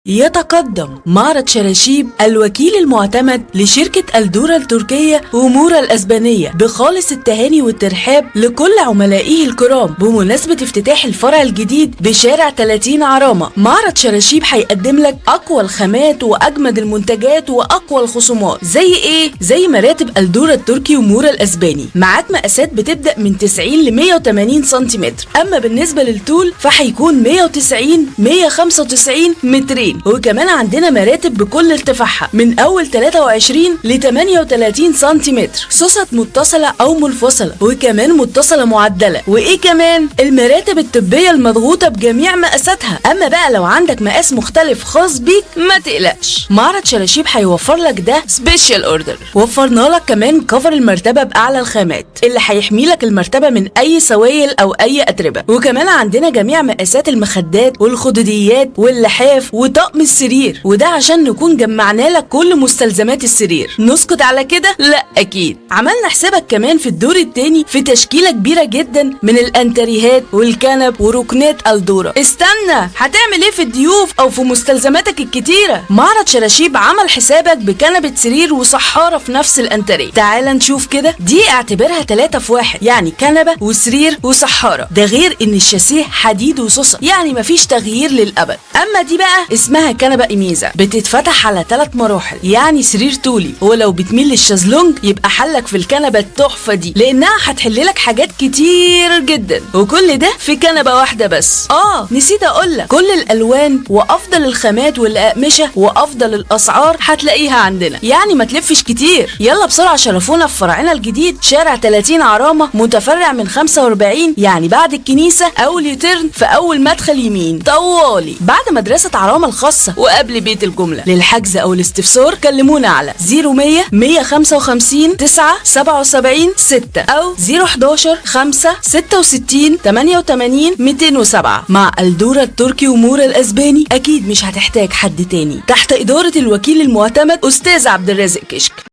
يتقدم معرض شراشيب الوكيل المعتمد لشركة الدورة التركية ومورا الأسبانية بخالص التهاني والترحاب لكل عملائه الكرام بمناسبة افتتاح الفرع الجديد بشارع 30 عرامة. معرض شراشيب هيقدم لك أقوى الخامات وأجمد المنتجات وأقوى الخصومات. زي إيه؟ زي مراتب الدورة التركي ومورا الأسباني، معاك مقاسات بتبدأ من 90 ل 180 سنتيمتر، أما بالنسبة للطول فهيكون 190 195 مترين. وكمان عندنا مراتب بكل ارتفاعها من اول 23 ل 38 سنتيمتر، سوست متصله او منفصله وكمان متصله معدله. وايه كمان؟ المراتب الطبيه المضغوطه بجميع مقاساتها. اما بقى لو عندك مقاس مختلف خاص بيك ما تقلقش، معرض شراشيب هيوفر لك ده سبيشال اوردر. وفرنا لك كمان كفر المرتبه باعلى الخامات اللي هيحمي لك المرتبه من اي سوائل او اي اتربه. وكمان عندنا جميع مقاسات المخدات والخدوديات واللحاف وطقم السرير، وده عشان نكون جمعنا لك كل مستلزمات السرير. نسكت على كده؟ لا اكيد، عملنا حسابك كمان في الدور التاني في تشكيله كبيره جدا من الانتريهات والكنب وركنات الدوره. استنى، هتعمل ايه في الضيوف او في مستلزماتك الكتيره؟ معرض شراشيب عمل حسابك بكنبه سرير وصحاره في نفس الانتريه. تعال نشوف كده، دي اعتبرها 3 في 1، يعني كنبه وسرير وصحاره، ده غير ان الشاسيه حديد وصوصه، يعني مفيش تغيير للابد. اما دي بقى اسمها كنبه إيميزا، بتتفتح على 3 مراحل، يعني سرير طولي، ولو بتميل للشازلونج يبقى حلك في الكنبه التحفه دي، لانها هتحل لك حاجات كتير جدا، وكل ده في كنبه واحده بس. نسيت اقول لك، كل الالوان وافضل الخامات والاقمشه وافضل الاسعار هتلاقيها عندنا، يعني ما تلفش كتير. يلا بسرعه شرفونا في فرعنا الجديد شارع 30 عرامه، متفرع من 45، يعني بعد الكنيسه او اليوتيرن في اول مدخل يمين طوالي بعد مدرسه عرامه الخاصه وقبل بيت الجمله. للحجز او الاستفسار كلمونا على 0100 155 9 77 6 او 011 5 66 88 207. مع الدورة التركي ومورا الأسباني أكيد مش هتحتاج حد تاني، تحت إدارة الوكيل المعتمد أستاذ عبد الرازق كشك.